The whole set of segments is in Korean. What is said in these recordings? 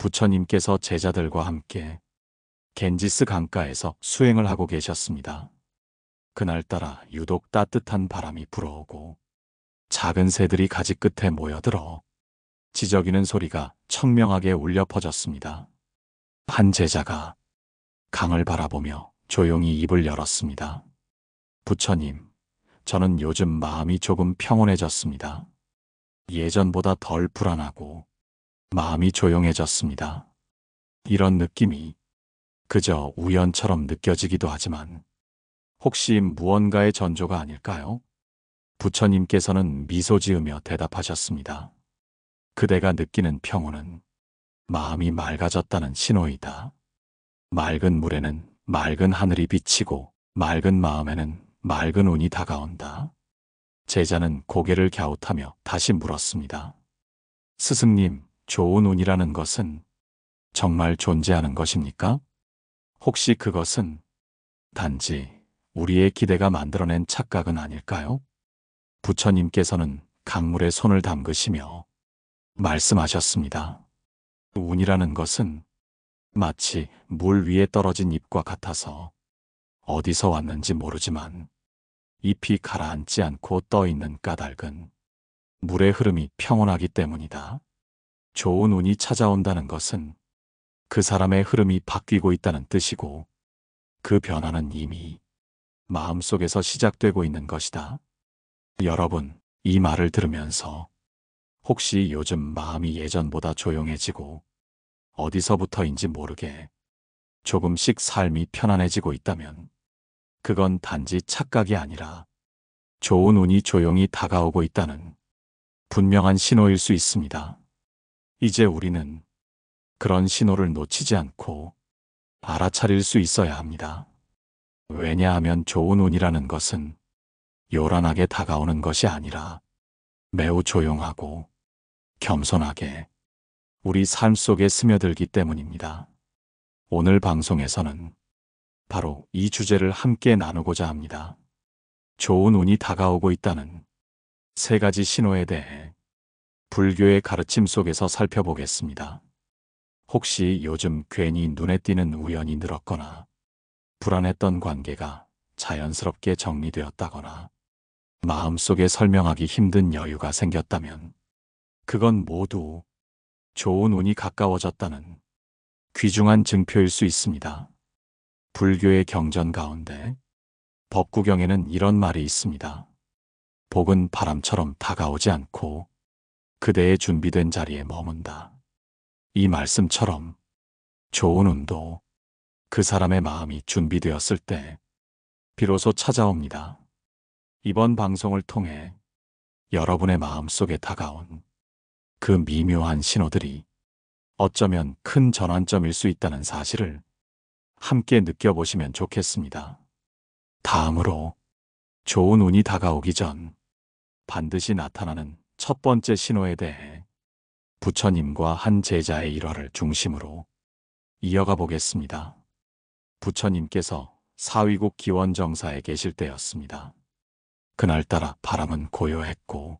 부처님께서 제자들과 함께 겐지스 강가에서 수행을 하고 계셨습니다. 그날따라 유독 따뜻한 바람이 불어오고 작은 새들이 가지 끝에 모여들어 지저귀는 소리가 청명하게 울려 퍼졌습니다. 한 제자가 강을 바라보며 조용히 입을 열었습니다. 부처님, 저는 요즘 마음이 조금 평온해졌습니다. 예전보다 덜 불안하고 마음이 조용해졌습니다. 이런 느낌이 그저 우연처럼 느껴지기도 하지만 혹시 무언가의 전조가 아닐까요? 부처님께서는 미소 지으며 대답하셨습니다. 그대가 느끼는 평온은 마음이 맑아졌다는 신호이다. 맑은 물에는 맑은 하늘이 비치고 맑은 마음에는 맑은 운이 다가온다. 제자는 고개를 갸웃하며 다시 물었습니다. 스승님, 좋은 운이라는 것은 정말 존재하는 것입니까? 혹시 그것은 단지 우리의 기대가 만들어낸 착각은 아닐까요? 부처님께서는 강물에 손을 담그시며 말씀하셨습니다. 운이라는 것은 마치 물 위에 떨어진 잎과 같아서 어디서 왔는지 모르지만 잎이 가라앉지 않고 떠있는 까닭은 물의 흐름이 평온하기 때문이다. 좋은 운이 찾아온다는 것은 그 사람의 흐름이 바뀌고 있다는 뜻이고 그 변화는 이미 마음속에서 시작되고 있는 것이다. 여러분, 이 말을 들으면서 혹시 요즘 마음이 예전보다 조용해지고 어디서부터인지 모르게 조금씩 삶이 편안해지고 있다면 그건 단지 착각이 아니라 좋은 운이 조용히 다가오고 있다는 분명한 신호일 수 있습니다. 이제 우리는 그런 신호를 놓치지 않고 알아차릴 수 있어야 합니다. 왜냐하면 좋은 운이라는 것은 요란하게 다가오는 것이 아니라 매우 조용하고 겸손하게 우리 삶 속에 스며들기 때문입니다. 오늘 방송에서는 바로 이 주제를 함께 나누고자 합니다. 좋은 운이 다가오고 있다는 세 가지 신호에 대해 불교의 가르침 속에서 살펴보겠습니다. 혹시 요즘 괜히 눈에 띄는 우연이 늘었거나 불안했던 관계가 자연스럽게 정리되었다거나 마음속에 설명하기 힘든 여유가 생겼다면 그건 모두 좋은 운이 가까워졌다는 귀중한 증표일 수 있습니다. 불교의 경전 가운데 법구경에는 이런 말이 있습니다. 복은 바람처럼 다가오지 않고 그대의 준비된 자리에 머문다. 이 말씀처럼 좋은 운도 그 사람의 마음이 준비되었을 때 비로소 찾아옵니다. 이번 방송을 통해 여러분의 마음속에 다가온 그 미묘한 신호들이 어쩌면 큰 전환점일 수 있다는 사실을 함께 느껴보시면 좋겠습니다. 다음으로 좋은 운이 다가오기 전 반드시 나타나는 첫 번째 신호에 대해 부처님과 한 제자의 일화를 중심으로 이어가 보겠습니다. 부처님께서 사위국 기원정사에 계실 때였습니다. 그날따라 바람은 고요했고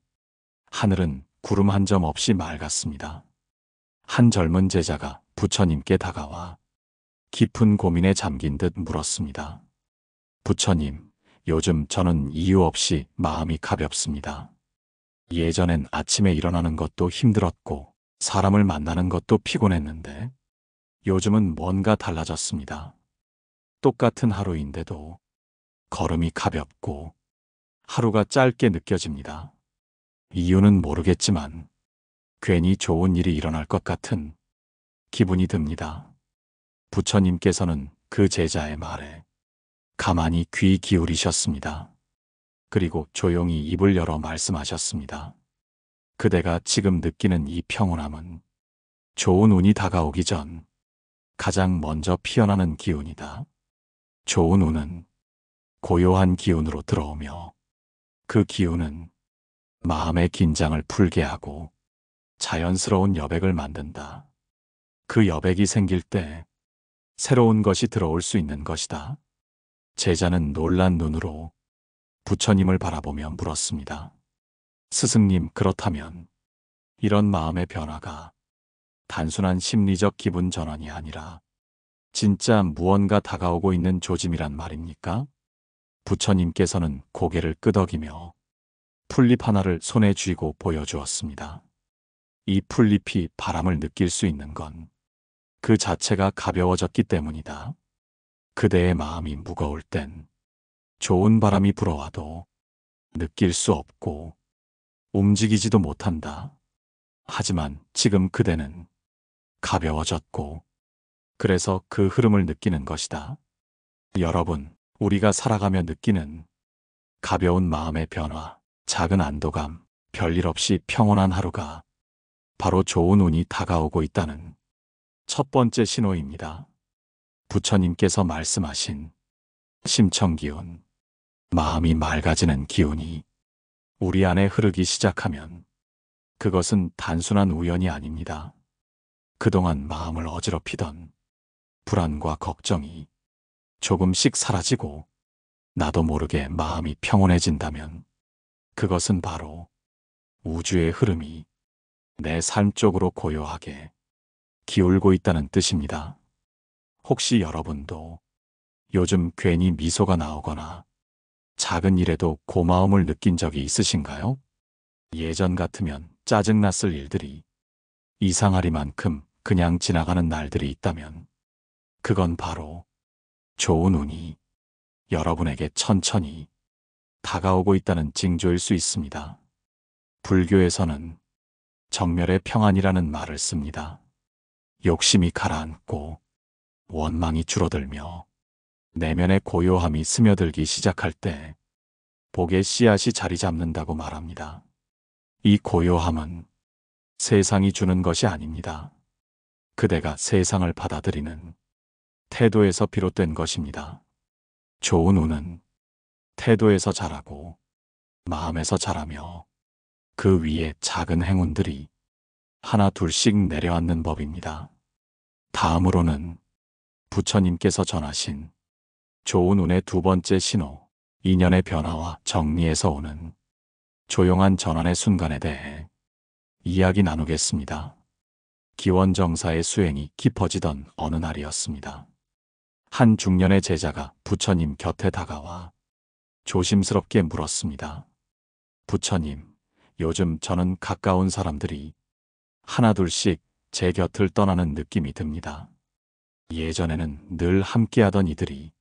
하늘은 구름 한 점 없이 맑았습니다. 한 젊은 제자가 부처님께 다가와 깊은 고민에 잠긴 듯 물었습니다. 부처님, 요즘 저는 이유 없이 마음이 가볍습니다. 예전엔 아침에 일어나는 것도 힘들었고 사람을 만나는 것도 피곤했는데 요즘은 뭔가 달라졌습니다. 똑같은 하루인데도 걸음이 가볍고 하루가 짧게 느껴집니다. 이유는 모르겠지만 괜히 좋은 일이 일어날 것 같은 기분이 듭니다. 부처님께서는 그 제자의 말에 가만히 귀 기울이셨습니다. 그리고 조용히 입을 열어 말씀하셨습니다. 그대가 지금 느끼는 이 평온함은 좋은 운이 다가오기 전 가장 먼저 피어나는 기운이다. 좋은 운은 고요한 기운으로 들어오며 그 기운은 마음의 긴장을 풀게 하고 자연스러운 여백을 만든다. 그 여백이 생길 때 새로운 것이 들어올 수 있는 것이다. 제자는 놀란 눈으로 부처님을 바라보며 물었습니다. 스승님, 그렇다면 이런 마음의 변화가 단순한 심리적 기분 전환이 아니라 진짜 무언가 다가오고 있는 조짐이란 말입니까? 부처님께서는 고개를 끄덕이며 풀잎 하나를 손에 쥐고 보여주었습니다. 이 풀잎이 바람을 느낄 수 있는 건 그 자체가 가벼워졌기 때문이다. 그대의 마음이 무거울 땐 좋은 바람이 불어와도 느낄 수 없고 움직이지도 못한다. 하지만 지금 그대는 가벼워졌고 그래서 그 흐름을 느끼는 것이다. 여러분, 우리가 살아가며 느끼는 가벼운 마음의 변화, 작은 안도감, 별일 없이 평온한 하루가 바로 좋은 운이 다가오고 있다는 첫 번째 신호입니다. 부처님께서 말씀하신 심청기운, 마음이 맑아지는 기운이 우리 안에 흐르기 시작하면 그것은 단순한 우연이 아닙니다. 그동안 마음을 어지럽히던 불안과 걱정이 조금씩 사라지고 나도 모르게 마음이 평온해진다면 그것은 바로 우주의 흐름이 내 삶 쪽으로 고요하게 기울고 있다는 뜻입니다. 혹시 여러분도 요즘 괜히 미소가 나오거나 작은 일에도 고마움을 느낀 적이 있으신가요? 예전 같으면 짜증났을 일들이 이상하리만큼 그냥 지나가는 날들이 있다면 그건 바로 좋은 운이 여러분에게 천천히 다가오고 있다는 징조일 수 있습니다. 불교에서는 정멸의 평안이라는 말을 씁니다. 욕심이 가라앉고 원망이 줄어들며 내면의 고요함이 스며들기 시작할 때 복의 씨앗이 자리 잡는다고 말합니다. 이 고요함은 세상이 주는 것이 아닙니다. 그대가 세상을 받아들이는 태도에서 비롯된 것입니다. 좋은 운은 태도에서 자라고 마음에서 자라며 그 위에 작은 행운들이 하나 둘씩 내려앉는 법입니다. 다음으로는 부처님께서 전하신 좋은 운의 두 번째 신호, 인연의 변화와 정리에서 오는 조용한 전환의 순간에 대해 이야기 나누겠습니다. 기원정사의 수행이 깊어지던 어느 날이었습니다. 한 중년의 제자가 부처님 곁에 다가와 조심스럽게 물었습니다. 부처님, 요즘 저는 가까운 사람들이 하나둘씩 제 곁을 떠나는 느낌이 듭니다. 예전에는 늘 함께하던 이들이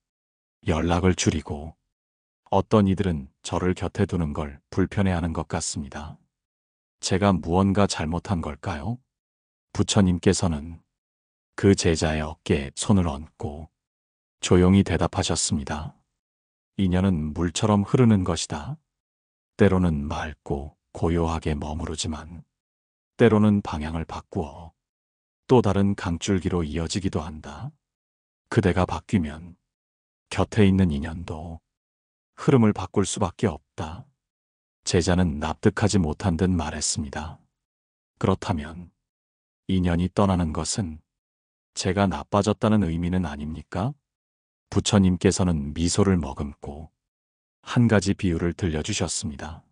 연락을 줄이고 어떤 이들은 저를 곁에 두는 걸 불편해하는 것 같습니다. 제가 무언가 잘못한 걸까요? 부처님께서는 그 제자의 어깨에 손을 얹고 조용히 대답하셨습니다. 인연은 물처럼 흐르는 것이다. 때로는 맑고 고요하게 머무르지만 때로는 방향을 바꾸어 또 다른 강줄기로 이어지기도 한다. 그대가 바뀌면 곁에 있는 인연도 흐름을 바꿀 수밖에 없다. 제자는 납득하지 못한 듯 말했습니다. 그렇다면 인연이 떠나는 것은 제가 나빠졌다는 의미는 아닙니까? 부처님께서는 미소를 머금고 한 가지 비유를 들려주셨습니다.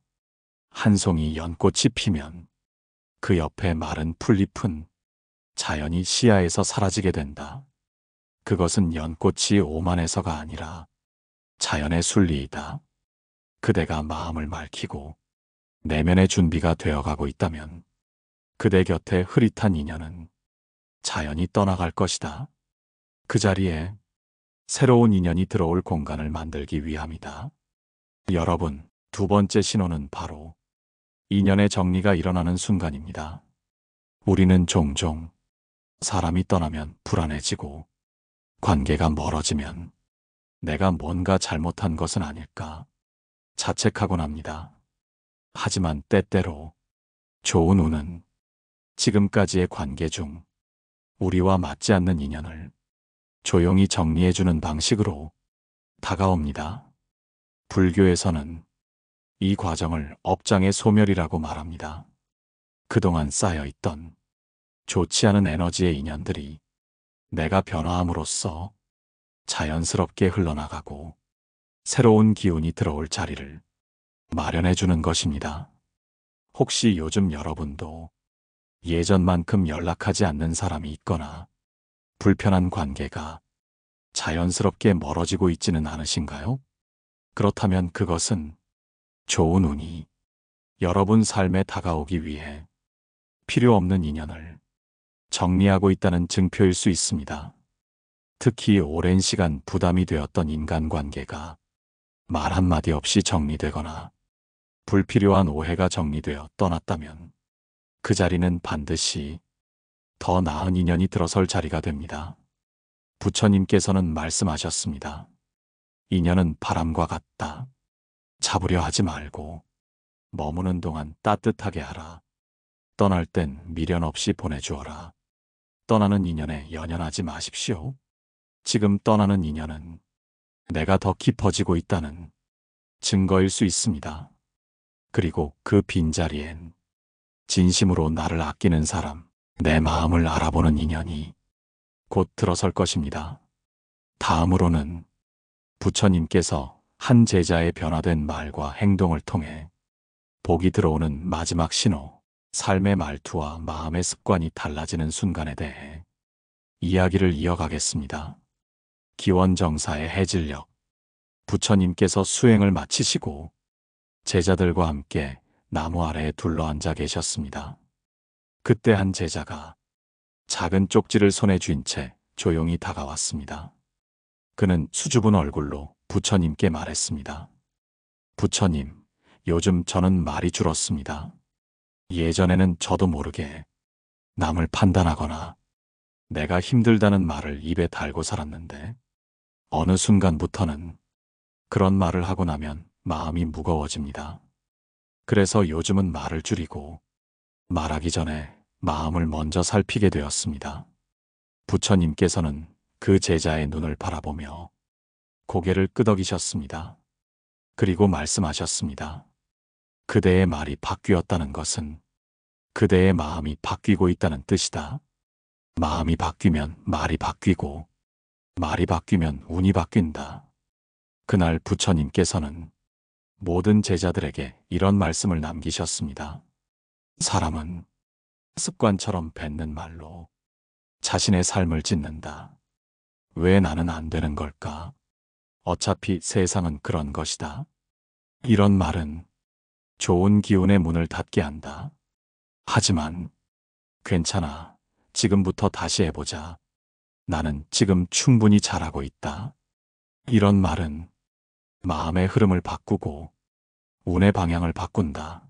한 송이 연꽃이 피면 그 옆에 마른 풀잎은 자연히 시야에서 사라지게 된다. 그것은 연꽃이 오만해서가 아니라 자연의 순리이다. 그대가 마음을 맑히고 내면의 준비가 되어가고 있다면 그대 곁에 흐릿한 인연은 자연히 떠나갈 것이다. 그 자리에 새로운 인연이 들어올 공간을 만들기 위함이다. 여러분, 두 번째 신호는 바로 인연의 정리가 일어나는 순간입니다. 우리는 종종 사람이 떠나면 불안해지고 관계가 멀어지면 내가 뭔가 잘못한 것은 아닐까 자책하곤 합니다. 하지만 때때로 좋은 운은 지금까지의 관계 중 우리와 맞지 않는 인연을 조용히 정리해주는 방식으로 다가옵니다. 불교에서는 이 과정을 업장의 소멸이라고 말합니다. 그동안 쌓여있던 좋지 않은 에너지의 인연들이 내가 변화함으로써 자연스럽게 흘러나가고 새로운 기운이 들어올 자리를 마련해 주는 것입니다. 혹시 요즘 여러분도 예전만큼 연락하지 않는 사람이 있거나 불편한 관계가 자연스럽게 멀어지고 있지는 않으신가요? 그렇다면 그것은 좋은 운이 여러분 삶에 다가오기 위해 필요 없는 인연을 정리하고 있다는 증표일 수 있습니다. 특히 오랜 시간 부담이 되었던 인간관계가 말 한마디 없이 정리되거나 불필요한 오해가 정리되어 떠났다면 그 자리는 반드시 더 나은 인연이 들어설 자리가 됩니다. 부처님께서는 말씀하셨습니다. 인연은 바람과 같다. 잡으려 하지 말고 머무는 동안 따뜻하게 하라. 떠날 땐 미련 없이 보내주어라. 떠나는 인연에 연연하지 마십시오. 지금 떠나는 인연은 내가 더 깊어지고 있다는 증거일 수 있습니다. 그리고 그 빈자리엔 진심으로 나를 아끼는 사람, 내 마음을 알아보는 인연이 곧 들어설 것입니다. 다음으로는 부처님께서 한 제자의 변화된 말과 행동을 통해 복이 들어오는 마지막 신호, 삶의 말투와 마음의 습관이 달라지는 순간에 대해 이야기를 이어가겠습니다. 기원정사의 해질녘, 부처님께서 수행을 마치시고 제자들과 함께 나무 아래에 둘러앉아 계셨습니다. 그때 한 제자가 작은 쪽지를 손에 쥔 채 조용히 다가왔습니다. 그는 수줍은 얼굴로 부처님께 말했습니다. 부처님, 요즘 저는 말이 줄었습니다. 예전에는 저도 모르게 남을 판단하거나 내가 힘들다는 말을 입에 달고 살았는데 어느 순간부터는 그런 말을 하고 나면 마음이 무거워집니다. 그래서 요즘은 말을 줄이고 말하기 전에 마음을 먼저 살피게 되었습니다. 부처님께서는 그 제자의 눈을 바라보며 고개를 끄덕이셨습니다. 그리고 말씀하셨습니다. 그대의 말이 바뀌었다는 것은 그대의 마음이 바뀌고 있다는 뜻이다. 마음이 바뀌면 말이 바뀌고 말이 바뀌면 운이 바뀐다. 그날 부처님께서는 모든 제자들에게 이런 말씀을 남기셨습니다. 사람은 습관처럼 뱉는 말로 자신의 삶을 짓는다. 왜 나는 안 되는 걸까? 어차피 세상은 그런 것이다. 이런 말은 좋은 기운의 문을 닫게 한다. 하지만 괜찮아. 지금부터 다시 해보자. 나는 지금 충분히 잘하고 있다. 이런 말은 마음의 흐름을 바꾸고 운의 방향을 바꾼다.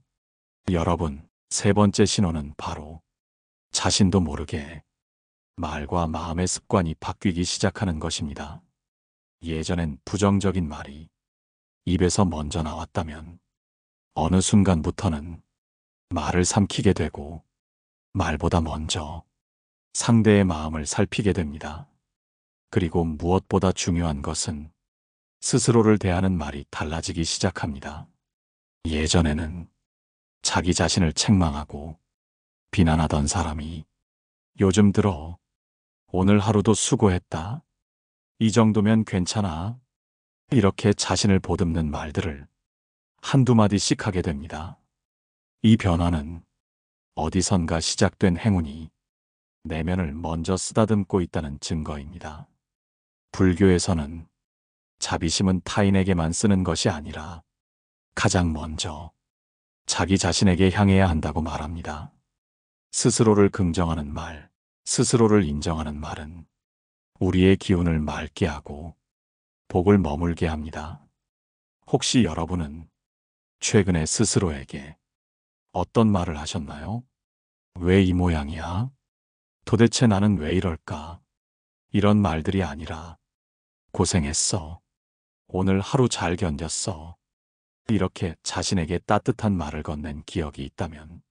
여러분, 세 번째 신호는 바로 자신도 모르게 말과 마음의 습관이 바뀌기 시작하는 것입니다. 예전엔 부정적인 말이 입에서 먼저 나왔다면 어느 순간부터는 말을 삼키게 되고 말보다 먼저 상대의 마음을 살피게 됩니다. 그리고 무엇보다 중요한 것은 스스로를 대하는 말이 달라지기 시작합니다. 예전에는 자기 자신을 책망하고 비난하던 사람이 요즘 들어 오늘 하루도 수고했다. 이 정도면 괜찮아. 이렇게 자신을 보듬는 말들을 한두 마디씩 하게 됩니다. 이 변화는 어디선가 시작된 행운이 내면을 먼저 쓰다듬고 있다는 증거입니다. 불교에서는 자비심은 타인에게만 쓰는 것이 아니라 가장 먼저 자기 자신에게 향해야 한다고 말합니다. 스스로를 긍정하는 말, 스스로를 인정하는 말은 우리의 기운을 맑게 하고 복을 머물게 합니다. 혹시 여러분은 최근에 스스로에게 어떤 말을 하셨나요? 왜 이 모양이야? 도대체 나는 왜 이럴까? 이런 말들이 아니라 고생했어. 오늘 하루 잘 견뎠어. 이렇게 자신에게 따뜻한 말을 건넨 기억이 있다면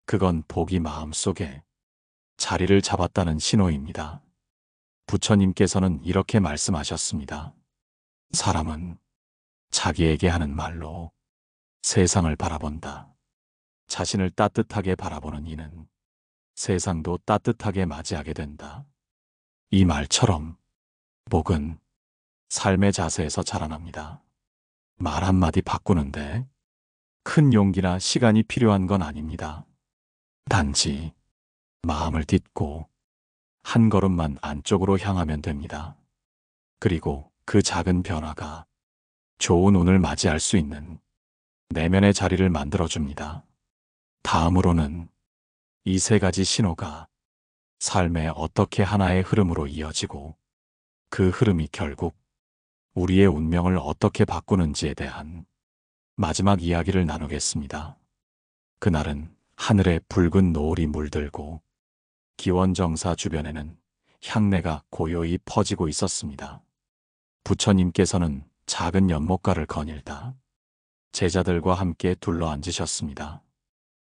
그건 복이 마음속에 자리를 잡았다는 신호입니다. 부처님께서는 이렇게 말씀하셨습니다. 사람은 자기에게 하는 말로 세상을 바라본다. 자신을 따뜻하게 바라보는 이는 세상도 따뜻하게 맞이하게 된다. 이 말처럼 복은 삶의 자세에서 자라납니다. 말 한마디 바꾸는데 큰 용기나 시간이 필요한 건 아닙니다. 단지 마음을 딛고 한 걸음만 안쪽으로 향하면 됩니다. 그리고 그 작은 변화가 좋은 운을 맞이할 수 있는 내면의 자리를 만들어줍니다. 다음으로는 이 세 가지 신호가 삶의 어떻게 하나의 흐름으로 이어지고 그 흐름이 결국 우리의 운명을 어떻게 바꾸는지에 대한 마지막 이야기를 나누겠습니다. 그날은 하늘에 붉은 노을이 물들고 기원정사 주변에는 향내가 고요히 퍼지고 있었습니다. 부처님께서는 작은 연못가를 거닐다 제자들과 함께 둘러앉으셨습니다.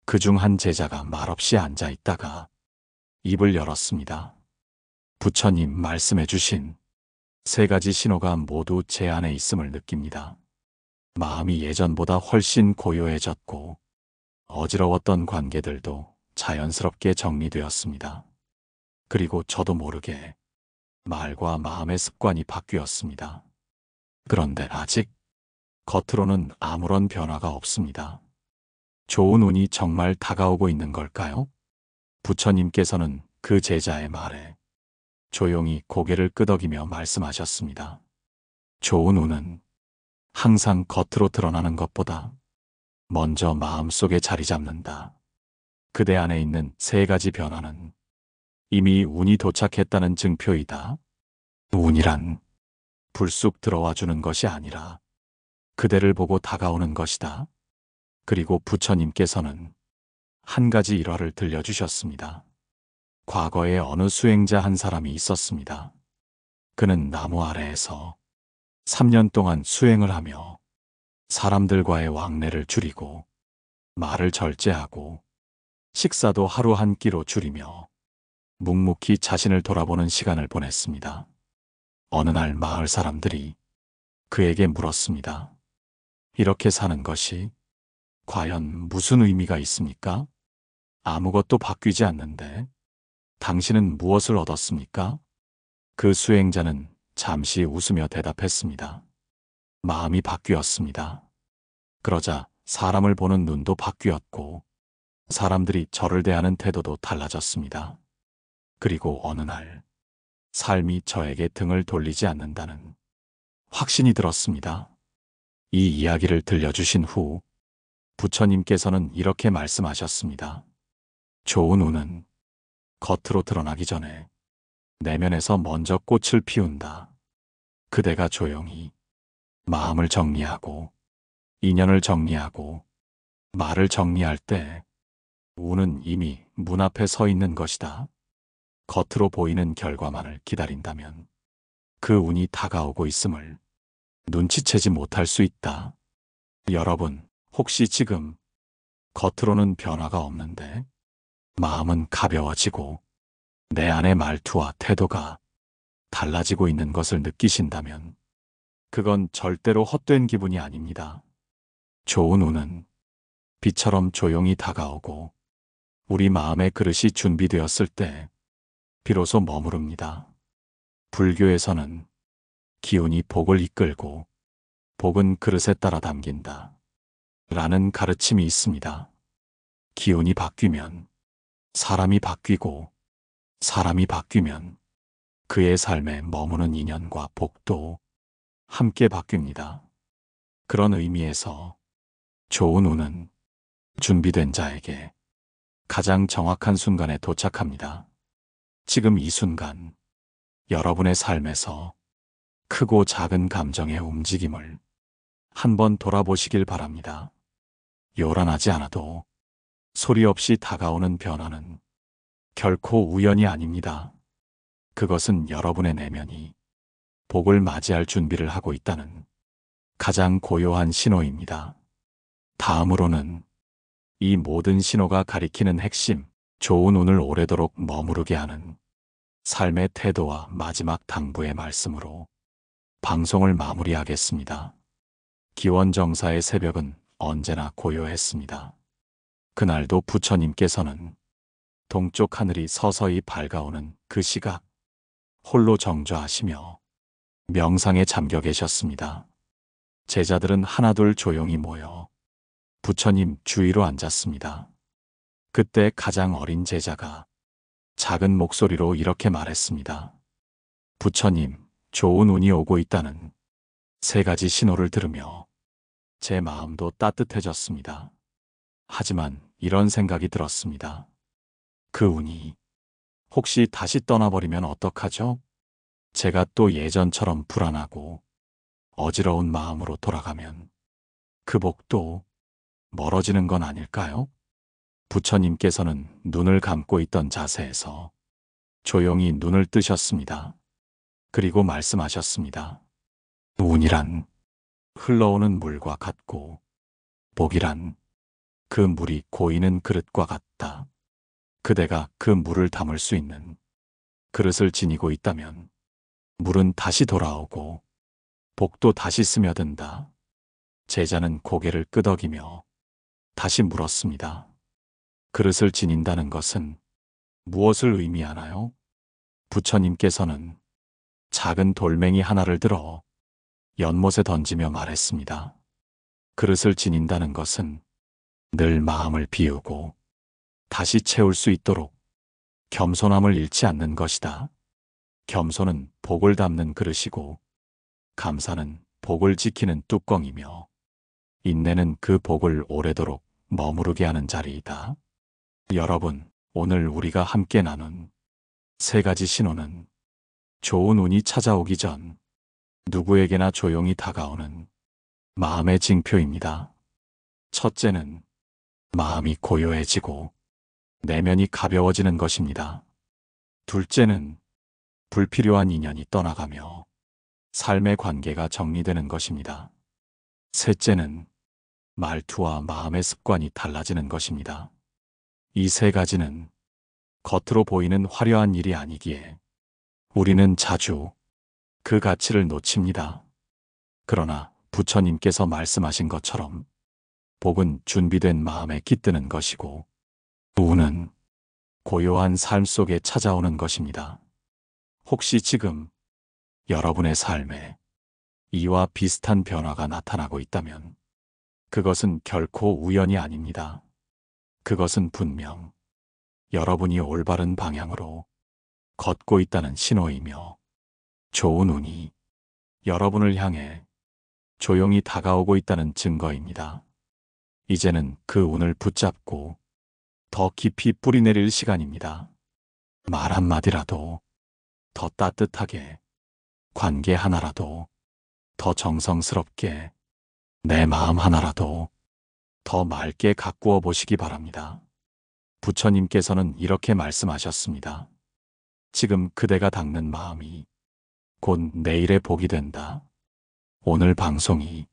그중 한 제자가 말없이 앉아 있다가 입을 열었습니다. 부처님 말씀해 주신 세 가지 신호가 모두 제 안에 있음을 느낍니다. 마음이 예전보다 훨씬 고요해졌고 어지러웠던 관계들도 자연스럽게 정리되었습니다. 그리고 저도 모르게 말과 마음의 습관이 바뀌었습니다. 그런데 아직 겉으로는 아무런 변화가 없습니다. 좋은 운이 정말 다가오고 있는 걸까요? 부처님께서는 그 제자의 말에 조용히 고개를 끄덕이며 말씀하셨습니다. 좋은 운은 항상 겉으로 드러나는 것보다 먼저 마음속에 자리 잡는다. 그대 안에 있는 세 가지 변화는 이미 운이 도착했다는 증표이다. 운이란 불쑥 들어와 주는 것이 아니라 그대를 보고 다가오는 것이다. 그리고 부처님께서는 한 가지 일화를 들려주셨습니다. 과거에 어느 수행자 한 사람이 있었습니다. 그는 나무 아래에서 3년 동안 수행을 하며 사람들과의 왕래를 줄이고 말을 절제하고 식사도 하루 한 끼로 줄이며 묵묵히 자신을 돌아보는 시간을 보냈습니다. 어느 날 마을 사람들이 그에게 물었습니다. 이렇게 사는 것이 과연 무슨 의미가 있습니까? 아무것도 바뀌지 않는데 당신은 무엇을 얻었습니까? 그 수행자는 잠시 웃으며 대답했습니다. 마음이 바뀌었습니다. 그러자 사람을 보는 눈도 바뀌었고 사람들이 저를 대하는 태도도 달라졌습니다. 그리고 어느 날 삶이 저에게 등을 돌리지 않는다는 확신이 들었습니다. 이 이야기를 들려주신 후 부처님께서는 이렇게 말씀하셨습니다. 좋은 운은 겉으로 드러나기 전에 내면에서 먼저 꽃을 피운다. 그대가 조용히 마음을 정리하고 인연을 정리하고 말을 정리할 때 운은 이미 문 앞에 서 있는 것이다. 겉으로 보이는 결과만을 기다린다면 그 운이 다가오고 있음을 눈치채지 못할 수 있다. 여러분, 혹시 지금 겉으로는 변화가 없는데 마음은 가벼워지고 내 안의 말투와 태도가 달라지고 있는 것을 느끼신다면 그건 절대로 헛된 기분이 아닙니다. 좋은 운은 비처럼 조용히 다가오고 우리 마음의 그릇이 준비되었을 때 비로소 머무릅니다. 불교에서는 기운이 복을 이끌고 복은 그릇에 따라 담긴다. 라는 가르침이 있습니다. 기운이 바뀌면 사람이 바뀌고 사람이 바뀌면 그의 삶에 머무는 인연과 복도 함께 바뀝니다. 그런 의미에서 좋은 운은 준비된 자에게 가장 정확한 순간에 도착합니다. 지금 이 순간 여러분의 삶에서 크고 작은 감정의 움직임을 한번 돌아보시길 바랍니다. 요란하지 않아도 소리 없이 다가오는 변화는 결코 우연이 아닙니다. 그것은 여러분의 내면이 복을 맞이할 준비를 하고 있다는 가장 고요한 신호입니다. 다음으로는 이 모든 신호가 가리키는 핵심, 좋은 운을 오래도록 머무르게 하는 삶의 태도와 마지막 당부의 말씀으로 방송을 마무리하겠습니다. 기원정사의 새벽은 언제나 고요했습니다. 그날도 부처님께서는 동쪽 하늘이 서서히 밝아오는 그 시각, 홀로 정좌하시며 명상에 잠겨 계셨습니다. 제자들은 하나둘 조용히 모여 부처님 주위로 앉았습니다. 그때 가장 어린 제자가 작은 목소리로 이렇게 말했습니다. 부처님, 좋은 운이 오고 있다는 3가지 신호를 들으며 제 마음도 따뜻해졌습니다. 하지만 이런 생각이 들었습니다. 그 운이 혹시 다시 떠나버리면 어떡하죠? 제가 또 예전처럼 불안하고 어지러운 마음으로 돌아가면 그 복도 멀어지는 건 아닐까요? 부처님께서는 눈을 감고 있던 자세에서 조용히 눈을 뜨셨습니다. 그리고 말씀하셨습니다. 운이란 흘러오는 물과 같고 복이란 그 물이 고이는 그릇과 같다. 그대가 그 물을 담을 수 있는 그릇을 지니고 있다면 물은 다시 돌아오고 복도 다시 스며든다. 제자는 고개를 끄덕이며 다시 물었습니다. 그릇을 지닌다는 것은 무엇을 의미하나요? 부처님께서는 작은 돌멩이 하나를 들어 연못에 던지며 말했습니다. 그릇을 지닌다는 것은 늘 마음을 비우고 다시 채울 수 있도록 겸손함을 잃지 않는 것이다. 겸손은 복을 담는 그릇이고 감사는 복을 지키는 뚜껑이며 인내는 그 복을 오래도록 머무르게 하는 자리이다. 여러분, 오늘 우리가 함께 나눈 3가지 신호는 좋은 운이 찾아오기 전 누구에게나 조용히 다가오는 마음의 징표입니다. 첫째는 마음이 고요해지고 내면이 가벼워지는 것입니다. 둘째는 불필요한 인연이 떠나가며 삶의 관계가 정리되는 것입니다. 셋째는 말투와 마음의 습관이 달라지는 것입니다. 이 3가지는 겉으로 보이는 화려한 일이 아니기에 우리는 자주 그 가치를 놓칩니다. 그러나 부처님께서 말씀하신 것처럼 복은 준비된 마음에 깃드는 것이고 운은 고요한 삶 속에 찾아오는 것입니다. 혹시 지금 여러분의 삶에 이와 비슷한 변화가 나타나고 있다면 그것은 결코 우연이 아닙니다. 그것은 분명 여러분이 올바른 방향으로 걷고 있다는 신호이며 좋은 운이 여러분을 향해 조용히 다가오고 있다는 증거입니다. 이제는 그 운을 붙잡고 더 깊이 뿌리내릴 시간입니다. 말 한마디라도 더 따뜻하게, 관계 하나라도 더 정성스럽게, 내 마음 하나라도 더 맑게 가꾸어 보시기 바랍니다. 부처님께서는 이렇게 말씀하셨습니다. 지금 그대가 닦는 마음이 곧 내일의 복이 된다. 오늘 방송이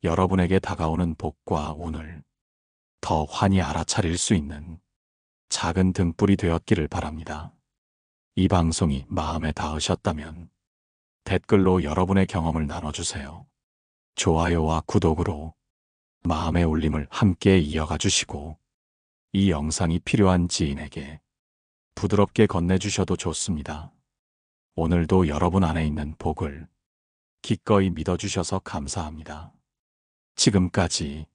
여러분에게 다가오는 복과 운을 더 환히 알아차릴 수 있는 작은 등불이 되었기를 바랍니다. 이 방송이 마음에 닿으셨다면 댓글로 여러분의 경험을 나눠주세요. 좋아요와 구독으로 마음의 울림을 함께 이어가 주시고 이 영상이 필요한 지인에게 부드럽게 건네주셔도 좋습니다. 오늘도 여러분 안에 있는 복을 기꺼이 믿어주셔서 감사합니다. 지금까지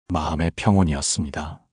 마음의 평온이었습니다.